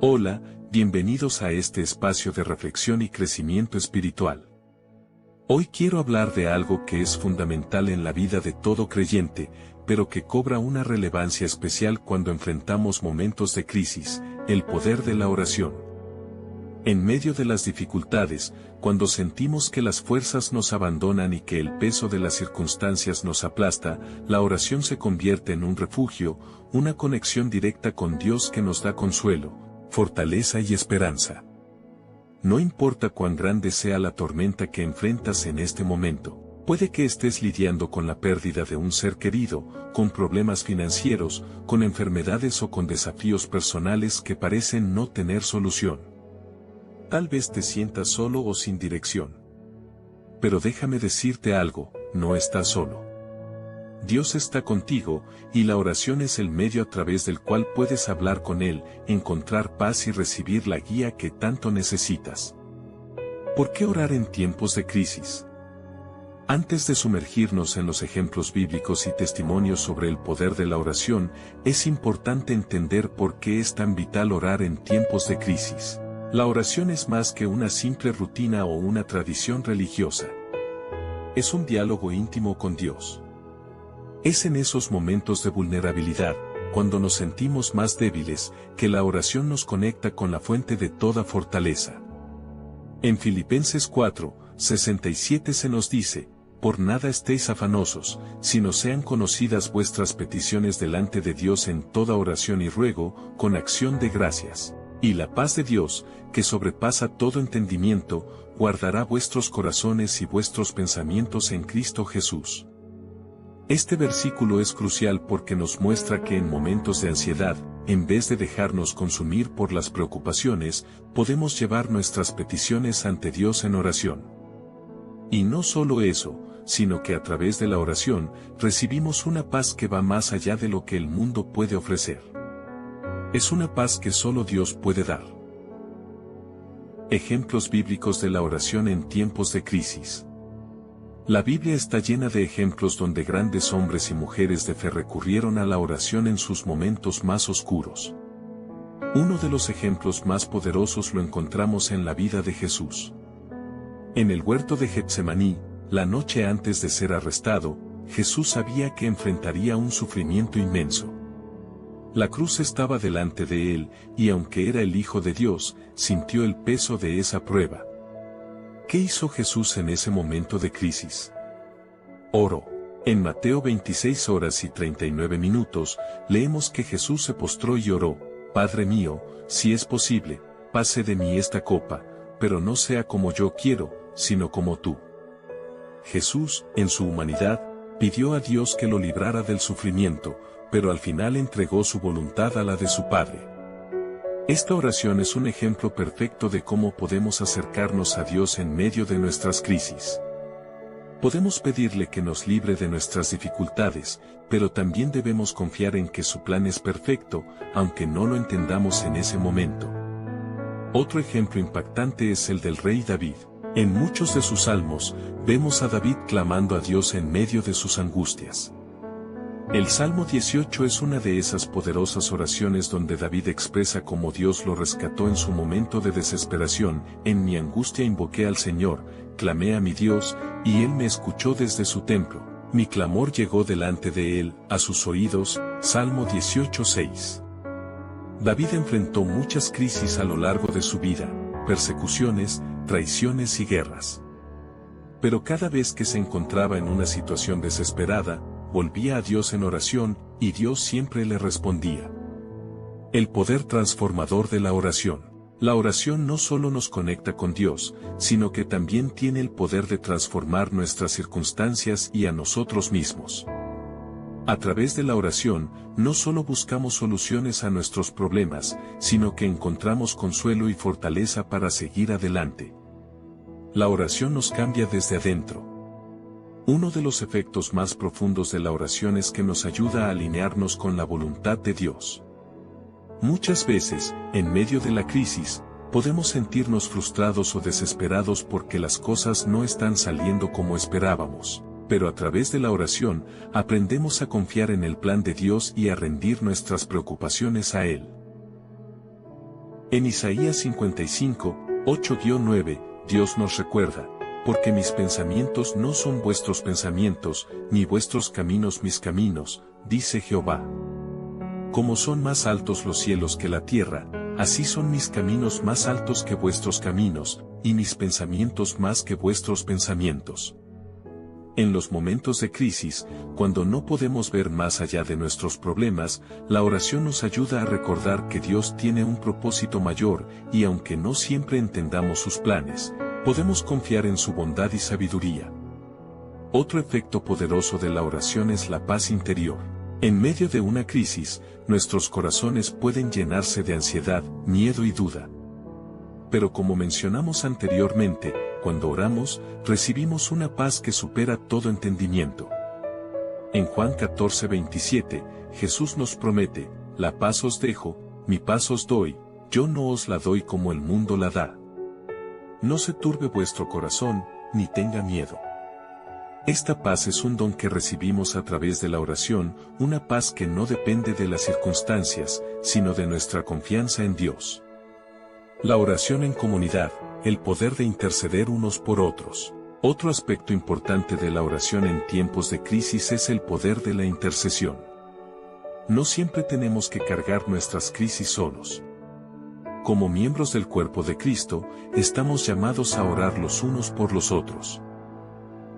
Hola, bienvenidos a este espacio de reflexión y crecimiento espiritual. Hoy quiero hablar de algo que es fundamental en la vida de todo creyente, pero que cobra una relevancia especial cuando enfrentamos momentos de crisis, el poder de la oración. En medio de las dificultades, cuando sentimos que las fuerzas nos abandonan y que el peso de las circunstancias nos aplasta, la oración se convierte en un refugio, una conexión directa con Dios que nos da consuelo, fortaleza y esperanza. No importa cuán grande sea la tormenta que enfrentas en este momento, puede que estés lidiando con la pérdida de un ser querido, con problemas financieros, con enfermedades o con desafíos personales que parecen no tener solución. Tal vez te sientas solo o sin dirección. Pero déjame decirte algo, no estás solo. Dios está contigo, y la oración es el medio a través del cual puedes hablar con Él, encontrar paz y recibir la guía que tanto necesitas. ¿Por qué orar en tiempos de crisis? Antes de sumergirnos en los ejemplos bíblicos y testimonios sobre el poder de la oración, es importante entender por qué es tan vital orar en tiempos de crisis. La oración es más que una simple rutina o una tradición religiosa. Es un diálogo íntimo con Dios. Es en esos momentos de vulnerabilidad, cuando nos sentimos más débiles, que la oración nos conecta con la fuente de toda fortaleza. En Filipenses 4:67 se nos dice: por nada estéis afanosos, sino sean conocidas vuestras peticiones delante de Dios en toda oración y ruego, con acción de gracias. Y la paz de Dios, que sobrepasa todo entendimiento, guardará vuestros corazones y vuestros pensamientos en Cristo Jesús. Este versículo es crucial porque nos muestra que en momentos de ansiedad, en vez de dejarnos consumir por las preocupaciones, podemos llevar nuestras peticiones ante Dios en oración. Y no solo eso, sino que a través de la oración, recibimos una paz que va más allá de lo que el mundo puede ofrecer. Es una paz que solo Dios puede dar. Ejemplos bíblicos de la oración en tiempos de crisis. La Biblia está llena de ejemplos donde grandes hombres y mujeres de fe recurrieron a la oración en sus momentos más oscuros. Uno de los ejemplos más poderosos lo encontramos en la vida de Jesús. En el huerto de Getsemaní, la noche antes de ser arrestado, Jesús sabía que enfrentaría un sufrimiento inmenso. La cruz estaba delante de él, y aunque era el Hijo de Dios, sintió el peso de esa prueba. ¿Qué hizo Jesús en ese momento de crisis? Oró. En Mateo 26:39, leemos que Jesús se postró y oró: Padre mío, si es posible, pase de mí esta copa, pero no sea como yo quiero, sino como tú. Jesús, en su humanidad, pidió a Dios que lo librara del sufrimiento, pero al final entregó su voluntad a la de su Padre. Esta oración es un ejemplo perfecto de cómo podemos acercarnos a Dios en medio de nuestras crisis. Podemos pedirle que nos libre de nuestras dificultades, pero también debemos confiar en que su plan es perfecto, aunque no lo entendamos en ese momento. Otro ejemplo impactante es el del rey David. En muchos de sus salmos, vemos a David clamando a Dios en medio de sus angustias. El Salmo 18 es una de esas poderosas oraciones donde David expresa cómo Dios lo rescató en su momento de desesperación: en mi angustia invoqué al Señor, clamé a mi Dios, y Él me escuchó desde su templo, mi clamor llegó delante de Él, a sus oídos. Salmo 18:6. David enfrentó muchas crisis a lo largo de su vida, persecuciones, traiciones y guerras. Pero cada vez que se encontraba en una situación desesperada, volvía a Dios en oración, y Dios siempre le respondía. El poder transformador de la oración. La oración no solo nos conecta con Dios, sino que también tiene el poder de transformar nuestras circunstancias y a nosotros mismos. A través de la oración, no solo buscamos soluciones a nuestros problemas, sino que encontramos consuelo y fortaleza para seguir adelante. La oración nos cambia desde adentro. Uno de los efectos más profundos de la oración es que nos ayuda a alinearnos con la voluntad de Dios. Muchas veces, en medio de la crisis, podemos sentirnos frustrados o desesperados porque las cosas no están saliendo como esperábamos, pero a través de la oración, aprendemos a confiar en el plan de Dios y a rendir nuestras preocupaciones a Él. En Isaías 55, 8-9, Dios nos recuerda, porque mis pensamientos no son vuestros pensamientos, ni vuestros caminos mis caminos, dice Jehová. Como son más altos los cielos que la tierra, así son mis caminos más altos que vuestros caminos, y mis pensamientos más que vuestros pensamientos. En los momentos de crisis, cuando no podemos ver más allá de nuestros problemas, la oración nos ayuda a recordar que Dios tiene un propósito mayor, y aunque no siempre entendamos sus planes, podemos confiar en su bondad y sabiduría. Otro efecto poderoso de la oración es la paz interior. En medio de una crisis, nuestros corazones pueden llenarse de ansiedad, miedo y duda. Pero como mencionamos anteriormente, cuando oramos, recibimos una paz que supera todo entendimiento. En Juan 14:27, Jesús nos promete, la paz os dejo, mi paz os doy, yo no os la doy como el mundo la da. No se turbe vuestro corazón, ni tenga miedo. Esta paz es un don que recibimos a través de la oración, una paz que no depende de las circunstancias, sino de nuestra confianza en Dios. La oración en comunidad, el poder de interceder unos por otros. Otro aspecto importante de la oración en tiempos de crisis es el poder de la intercesión. No siempre tenemos que cargar nuestras crisis solos. Como miembros del cuerpo de Cristo, estamos llamados a orar los unos por los otros.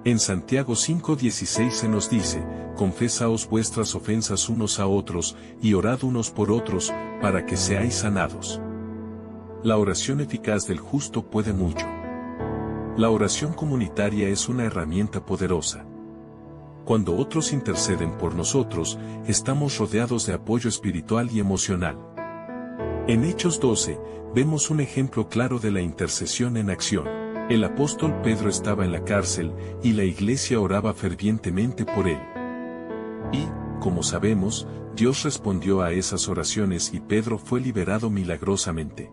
En Santiago 5:16 se nos dice, confesaos vuestras ofensas unos a otros, y orad unos por otros, para que seáis sanados. La oración eficaz del justo puede mucho. La oración comunitaria es una herramienta poderosa. Cuando otros interceden por nosotros, estamos rodeados de apoyo espiritual y emocional. En Hechos 12, vemos un ejemplo claro de la intercesión en acción. El apóstol Pedro estaba en la cárcel, y la iglesia oraba fervientemente por él. Y, como sabemos, Dios respondió a esas oraciones y Pedro fue liberado milagrosamente.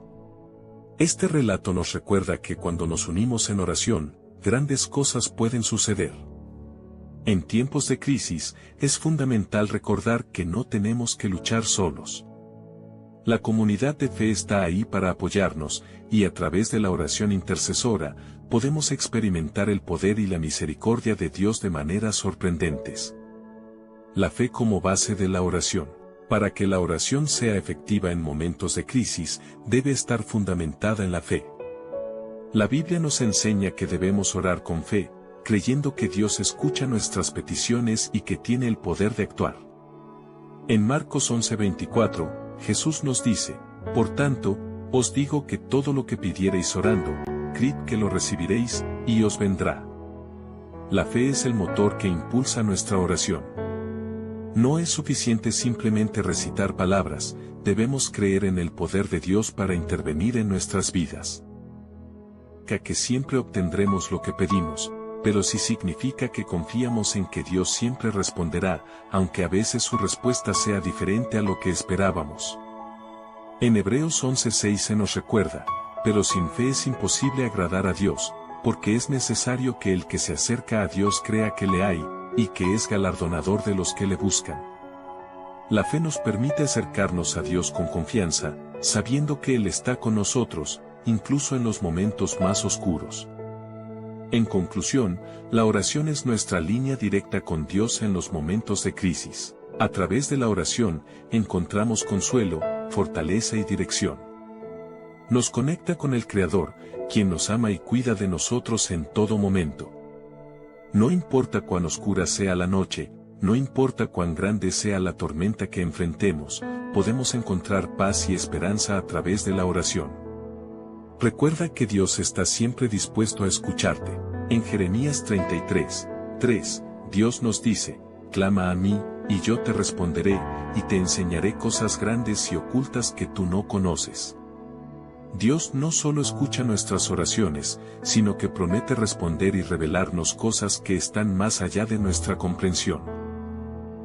Este relato nos recuerda que cuando nos unimos en oración, grandes cosas pueden suceder. En tiempos de crisis, es fundamental recordar que no tenemos que luchar solos. La comunidad de fe está ahí para apoyarnos, y a través de la oración intercesora, podemos experimentar el poder y la misericordia de Dios de maneras sorprendentes. La fe como base de la oración. Para que la oración sea efectiva en momentos de crisis, debe estar fundamentada en la fe. La Biblia nos enseña que debemos orar con fe, creyendo que Dios escucha nuestras peticiones y que tiene el poder de actuar. En Marcos 11:24, Jesús nos dice, por tanto, os digo que todo lo que pidiereis orando, creed que lo recibiréis, y os vendrá. La fe es el motor que impulsa nuestra oración. No es suficiente simplemente recitar palabras, debemos creer en el poder de Dios para intervenir en nuestras vidas. Que siempre obtendremos lo que pedimos, pero sí significa que confiamos en que Dios siempre responderá, aunque a veces su respuesta sea diferente a lo que esperábamos. En Hebreos 11:6 se nos recuerda, pero sin fe es imposible agradar a Dios, porque es necesario que el que se acerca a Dios crea que le hay, y que es galardonador de los que le buscan. La fe nos permite acercarnos a Dios con confianza, sabiendo que Él está con nosotros, incluso en los momentos más oscuros. En conclusión, la oración es nuestra línea directa con Dios en los momentos de crisis. A través de la oración, encontramos consuelo, fortaleza y dirección. Nos conecta con el Creador, quien nos ama y cuida de nosotros en todo momento. No importa cuán oscura sea la noche, no importa cuán grande sea la tormenta que enfrentemos, podemos encontrar paz y esperanza a través de la oración. Recuerda que Dios está siempre dispuesto a escucharte. En Jeremías 33:3, Dios nos dice, clama a mí, y yo te responderé, y te enseñaré cosas grandes y ocultas que tú no conoces. Dios no solo escucha nuestras oraciones, sino que promete responder y revelarnos cosas que están más allá de nuestra comprensión.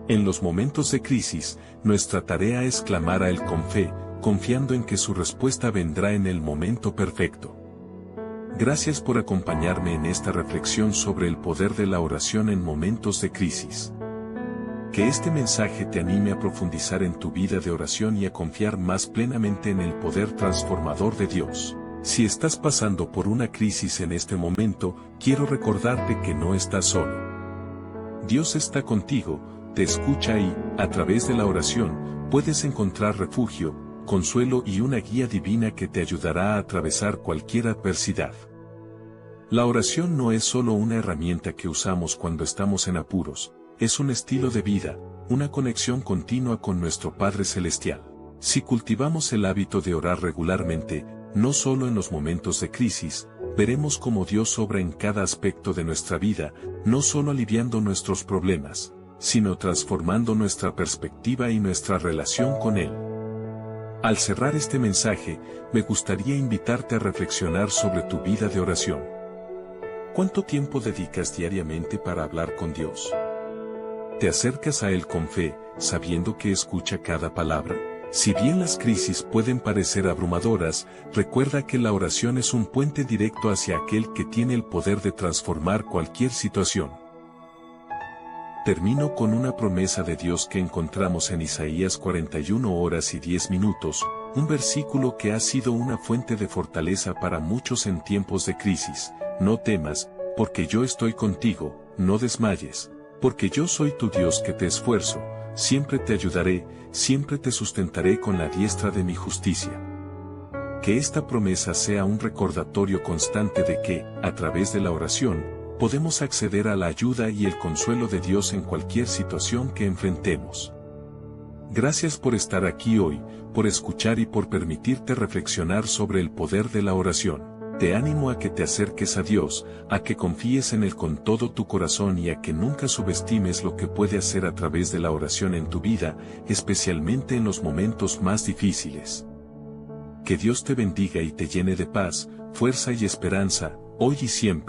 En los momentos de crisis, nuestra tarea es clamar a Él con fe, confiando en que su respuesta vendrá en el momento perfecto. Gracias por acompañarme en esta reflexión sobre el poder de la oración en momentos de crisis. Que este mensaje te anime a profundizar en tu vida de oración y a confiar más plenamente en el poder transformador de Dios. Si estás pasando por una crisis en este momento, quiero recordarte que no estás solo. Dios está contigo, te escucha y, a través de la oración, puedes encontrar refugio, consuelo y una guía divina que te ayudará a atravesar cualquier adversidad. La oración no es solo una herramienta que usamos cuando estamos en apuros, es un estilo de vida, una conexión continua con nuestro Padre Celestial. Si cultivamos el hábito de orar regularmente, no solo en los momentos de crisis, veremos cómo Dios obra en cada aspecto de nuestra vida, no solo aliviando nuestros problemas, sino transformando nuestra perspectiva y nuestra relación con Él. Al cerrar este mensaje, me gustaría invitarte a reflexionar sobre tu vida de oración. ¿Cuánto tiempo dedicas diariamente para hablar con Dios? ¿Te acercas a Él con fe, sabiendo que escucha cada palabra? Si bien las crisis pueden parecer abrumadoras, recuerda que la oración es un puente directo hacia aquel que tiene el poder de transformar cualquier situación. Termino con una promesa de Dios que encontramos en Isaías 41 horas y 10 minutos, un versículo que ha sido una fuente de fortaleza para muchos en tiempos de crisis. No temas, porque yo estoy contigo, no desmayes, porque yo soy tu Dios que te esfuerzo, siempre te ayudaré, siempre te sustentaré con la diestra de mi justicia. Que esta promesa sea un recordatorio constante de que, a través de la oración, podemos acceder a la ayuda y el consuelo de Dios en cualquier situación que enfrentemos. Gracias por estar aquí hoy, por escuchar y por permitirte reflexionar sobre el poder de la oración. Te animo a que te acerques a Dios, a que confíes en Él con todo tu corazón y a que nunca subestimes lo que puede hacer a través de la oración en tu vida, especialmente en los momentos más difíciles. Que Dios te bendiga y te llene de paz, fuerza y esperanza, hoy y siempre.